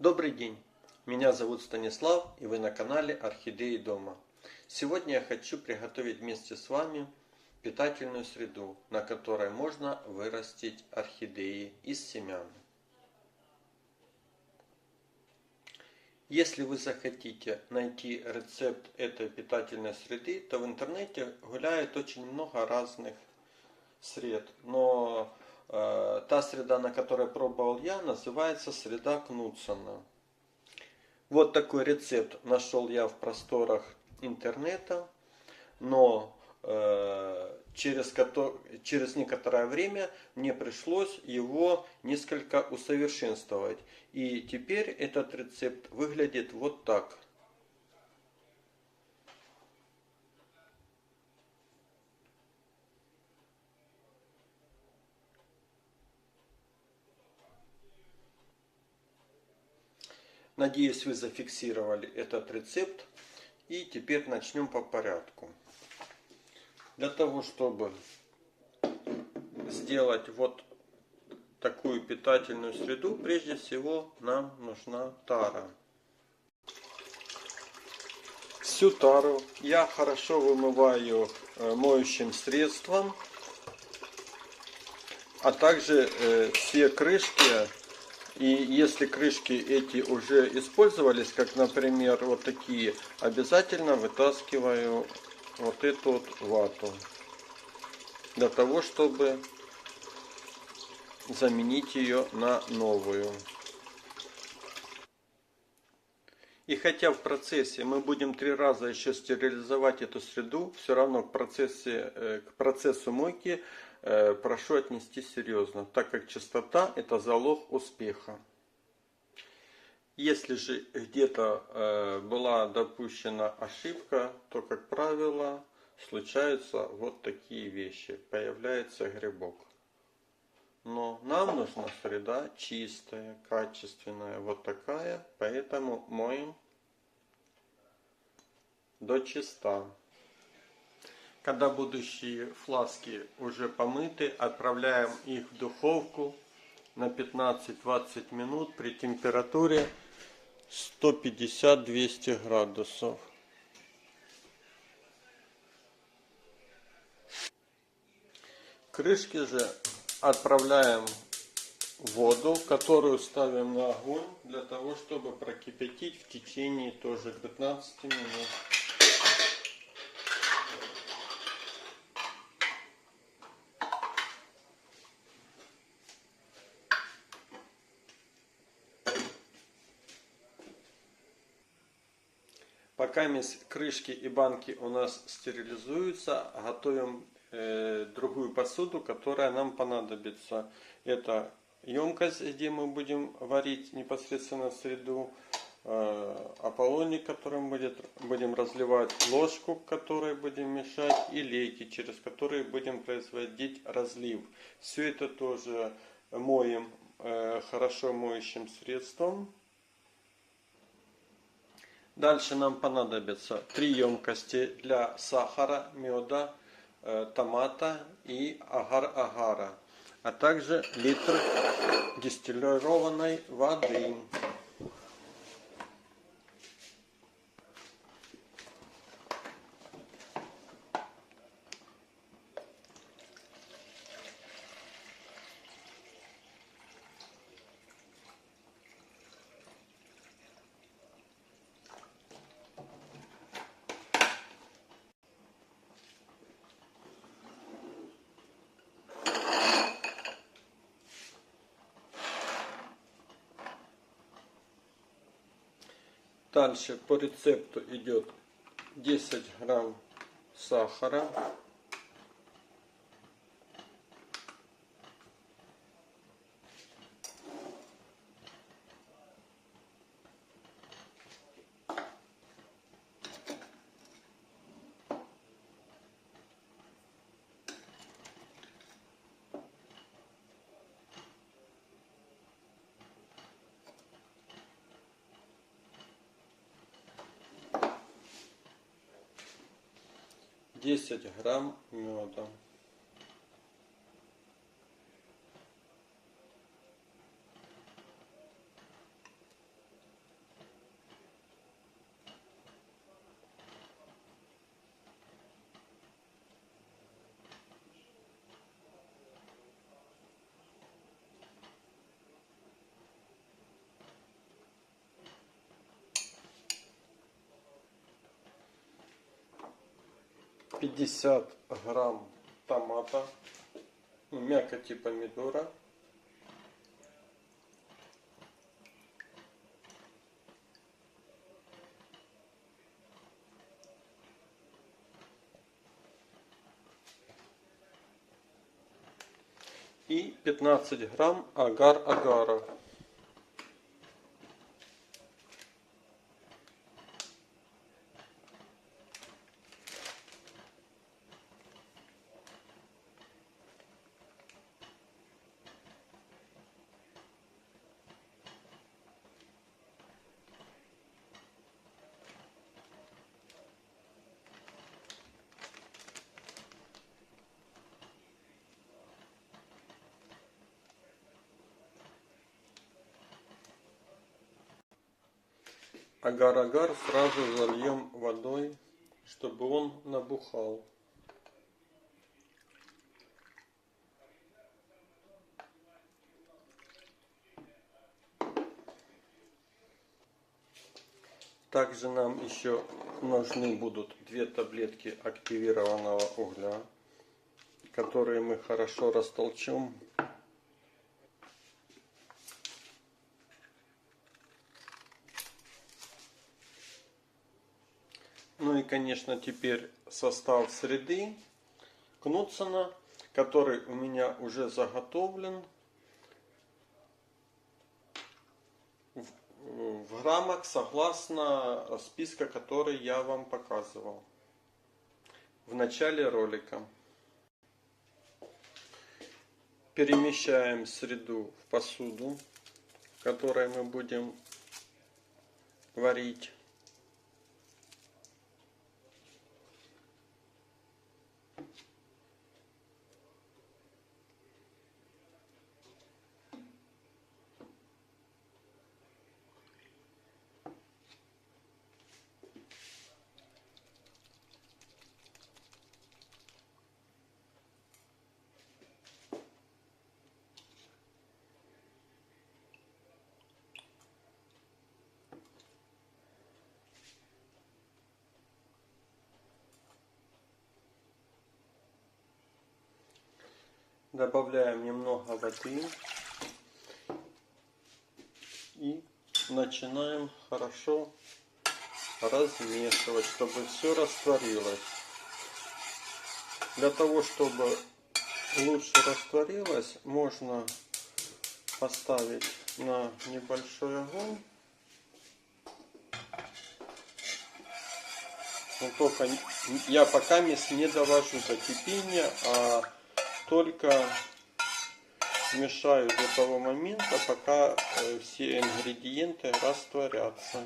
Добрый день, меня зовут Станислав, и вы на канале Орхидеи дома. Сегодня я хочу приготовить вместе с вами питательную среду, на которой можно вырастить орхидеи из семян. Если вы захотите найти рецепт этой питательной среды, то в интернете гуляет очень много разных сред, но та среда, на которой пробовал я, называется среда Кнутсона. Вот такой рецепт нашел я в просторах интернета, но через некоторое время мне пришлось его несколько усовершенствовать. И теперь этот рецепт выглядит вот так. Надеюсь, вы зафиксировали этот рецепт. И теперь начнем по порядку. Для того, чтобы сделать вот такую питательную среду, прежде всего нам нужна тара. Всю тару я хорошо вымываю моющим средством, а также все крышки. И если крышки эти уже использовались, как, например, вот такие, обязательно вытаскиваю вот эту вот вату, для того, чтобы заменить ее на новую. И хотя в процессе мы будем 3 раза еще стерилизовать эту среду, все равно к процессу мойки прошу отнестись серьезно, так как чистота — это залог успеха. Если же где-то была допущена ошибка, то, как правило, случаются вот такие вещи. Появляется грибок. Но нам нужна среда чистая, качественная, вот такая, поэтому моем до чиста. Когда будущие фласки уже помыты, отправляем их в духовку на 15-20 минут при температуре 150-200 градусов. Крышки же отправляем в воду, которую ставим на огонь, для того, чтобы прокипятить в течение тоже 15 минут. Пока крышки и банки у нас стерилизуются, готовим другую посуду, которая нам понадобится. Это емкость, где мы будем варить непосредственно среду, ополоник, которым будем разливать, ложку, к которой будем мешать, и лейки, через которые будем производить разлив. Все это тоже моем хорошо моющим средством. Дальше нам понадобится 3 емкости для сахара, меда, томата и агар-агара, а также литр дистиллированной воды. Дальше по рецепту идет 10 грамм сахара, десять грамм меда. 50 грамм томата, мякоти помидора, и 15 грамм агар-агара. Агар-агар сразу зальем водой, чтобы он набухал. Также нам еще нужны будут 2 таблетки активированного угля, которые мы хорошо растолчем. Ну и, конечно, теперь состав среды Кнутсена, который у меня уже заготовлен в граммах согласно списка, который я вам показывал в начале ролика. Перемещаем среду в посуду, в которой мы будем варить. Добавляем немного воды и начинаем хорошо размешивать, чтобы все растворилось. Для того, чтобы лучше растворилось, можно поставить на небольшой огонь. Но только я пока не довожу до кипения, а только мешаю до того момента, пока все ингредиенты растворятся.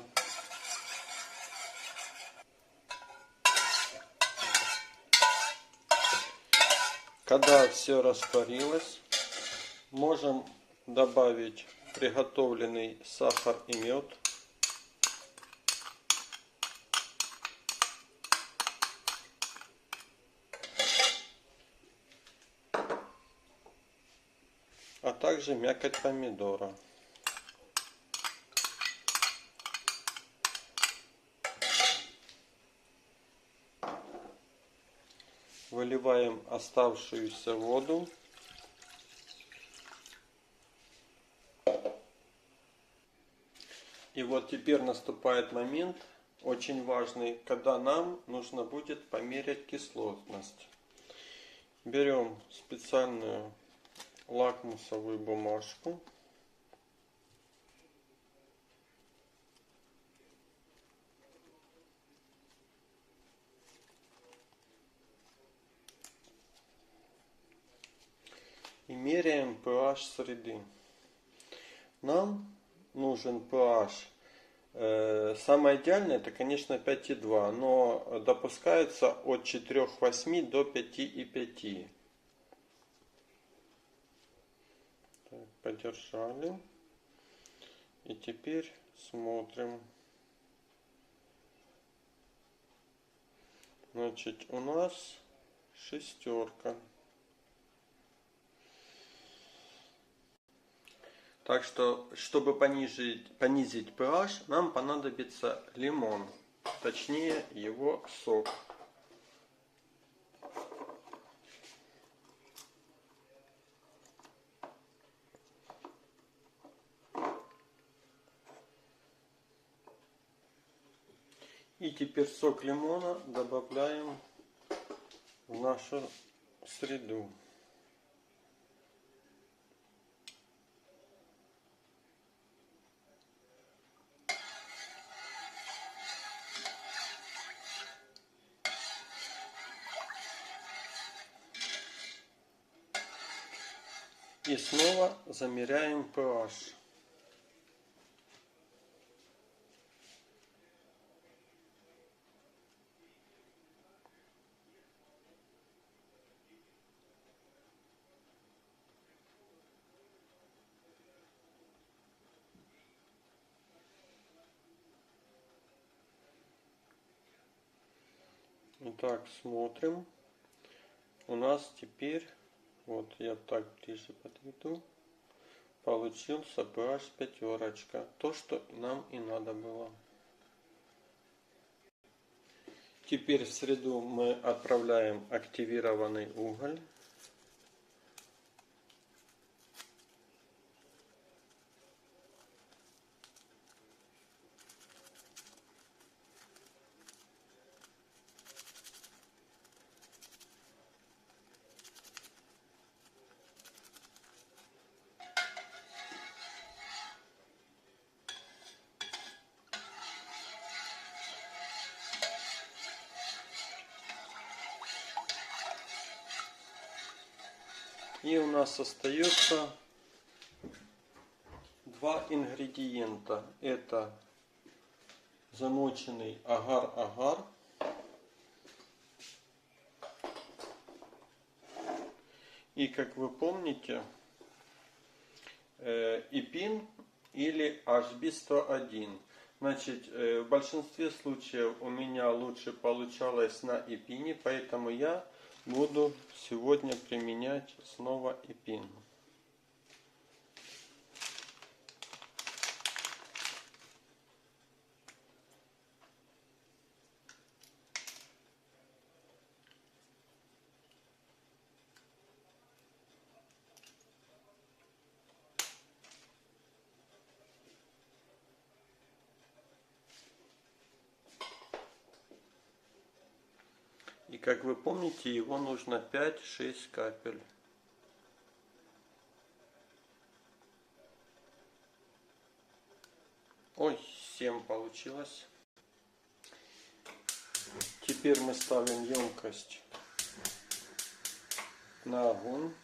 Когда все растворилось, можем добавить приготовленный сахар и мед. А также мякоть помидора. Выливаем оставшуюся воду. И вот теперь наступает момент, очень важный, когда нам нужно будет померять кислотность. Берем специальную лакмусовую бумажку. И меряем pH среды. Нам нужен pH. Самое идеальное это, конечно, 5,2, но допускается от 4,8 до 5,5. Так, подержали. И теперь смотрим. Значит, у нас 6. Так что, чтобы понизить pH, нам понадобится лимон, точнее его сок. И теперь сок лимона добавляем в нашу среду. И снова замеряем pH. Итак, смотрим. У нас теперь, вот я так ближе подведу, получился pH 5. То, что нам и надо было. Теперь в среду мы отправляем активированный уголь. И у нас остается два ингредиента. Это замоченный агар-агар и, как вы помните, ипин или HB101. Значит, в большинстве случаев у меня лучше получалось на ипине, поэтому я буду сегодня применять снова ипин. И как вы помните, его нужно 5-6 капель. Ой, 7 получилось. Теперь мы ставим емкость на огонь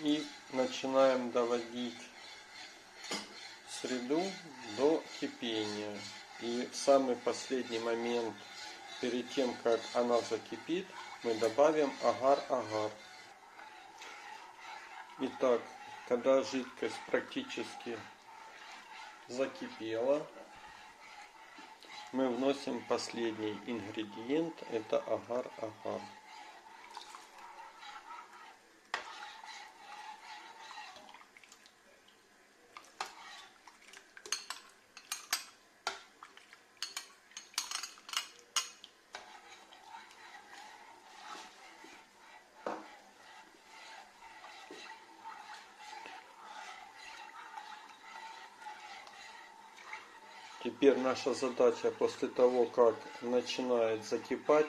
и начинаем доводить среду до кипения. И в самый последний момент, перед тем как она закипит, мы добавим агар-агар. Итак, когда жидкость практически закипела, мы вносим последний ингредиент, это агар-агар. Теперь наша задача, после того, как начинает закипать,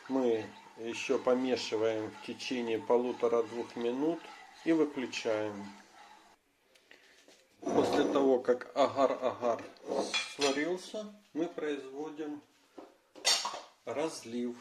мы еще помешиваем в течение 1,5-2 минут и выключаем. После того, как агар-агар сварился, мы производим разлив.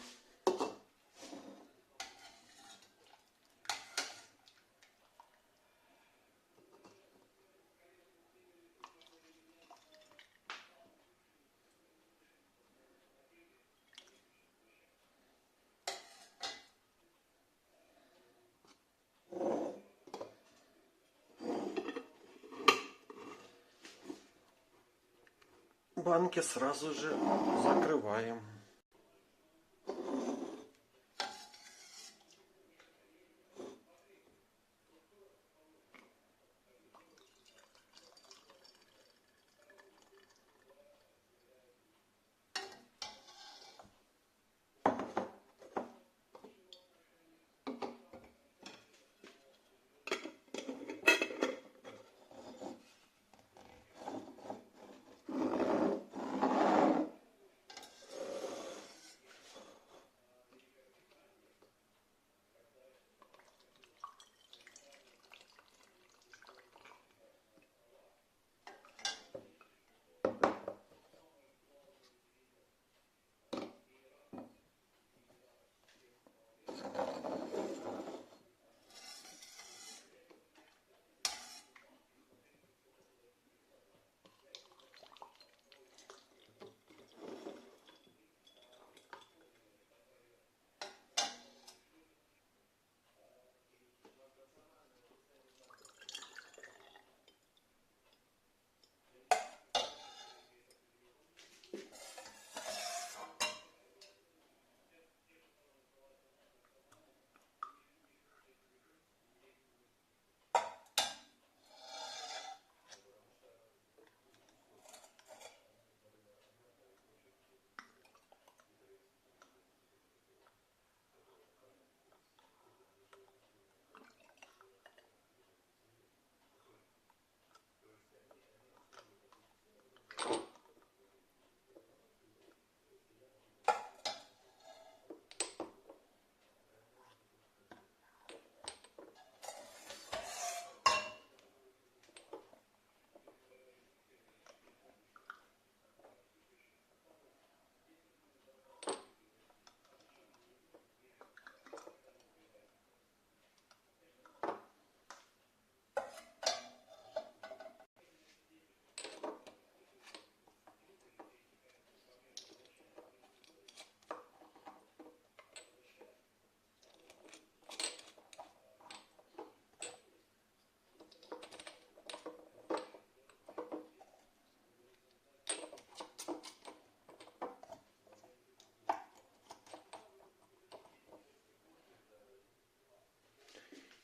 Банки сразу же закрываем.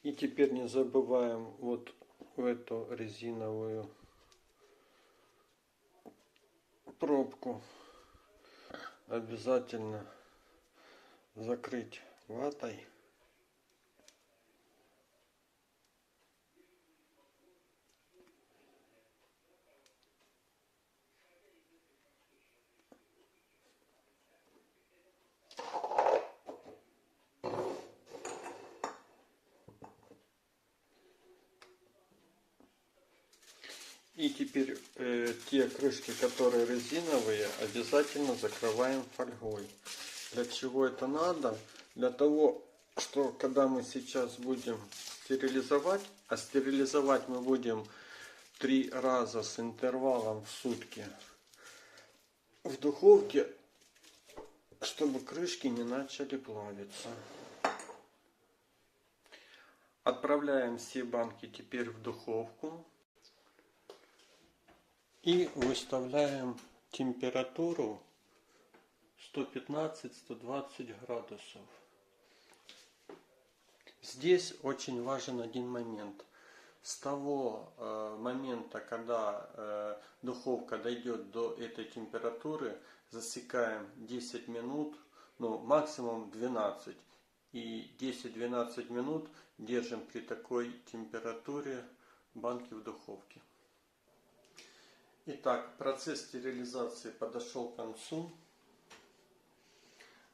И теперь не забываем вот в эту резиновую пробку обязательно закрыть ватой. И теперь те крышки, которые резиновые, обязательно закрываем фольгой. Для чего это надо? Для того, что когда мы сейчас будем стерилизовать, а стерилизовать мы будем 3 раза с интервалом в сутки в духовке, чтобы крышки не начали плавиться. Отправляем все банки теперь в духовку. И выставляем температуру 115-120 градусов. Здесь очень важен один момент. С того момента, когда духовка дойдет до этой температуры, засекаем 10 минут, ну максимум 12. И 10-12 минут держим при такой температуре банки в духовке. Итак, процесс стерилизации подошел к концу.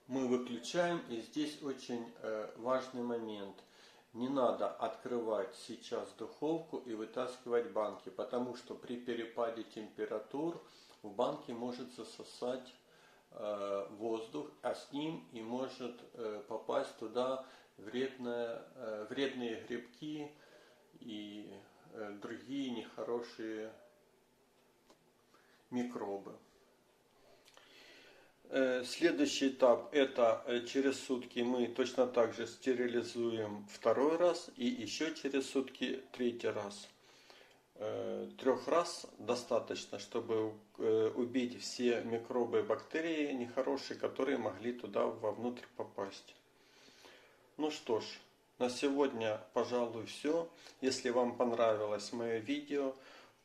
Мы выключаем, и здесь очень важный момент. Не надо открывать сейчас духовку и вытаскивать банки, потому что при перепаде температур в банке может засосать воздух, а с ним и может попасть туда вредные грибки и другие нехорошие микробы. Следующий этап, это через сутки мы точно так же стерилизуем второй раз и еще через сутки третий раз. 3 раз достаточно, чтобы убить все микробы и бактерии нехорошие, которые могли туда вовнутрь попасть. Ну что ж, на сегодня, пожалуй, все. Если вам понравилось мое видео,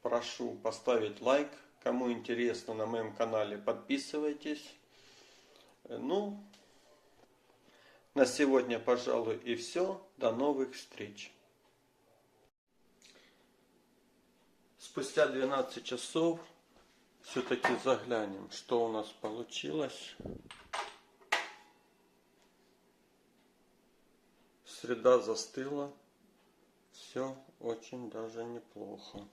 прошу поставить лайк. Кому интересно, на моем канале подписывайтесь. Ну, на сегодня, пожалуй, и все. До новых встреч. Спустя 12 часов все-таки заглянем, что у нас получилось. Среда застыла. Все очень даже неплохо.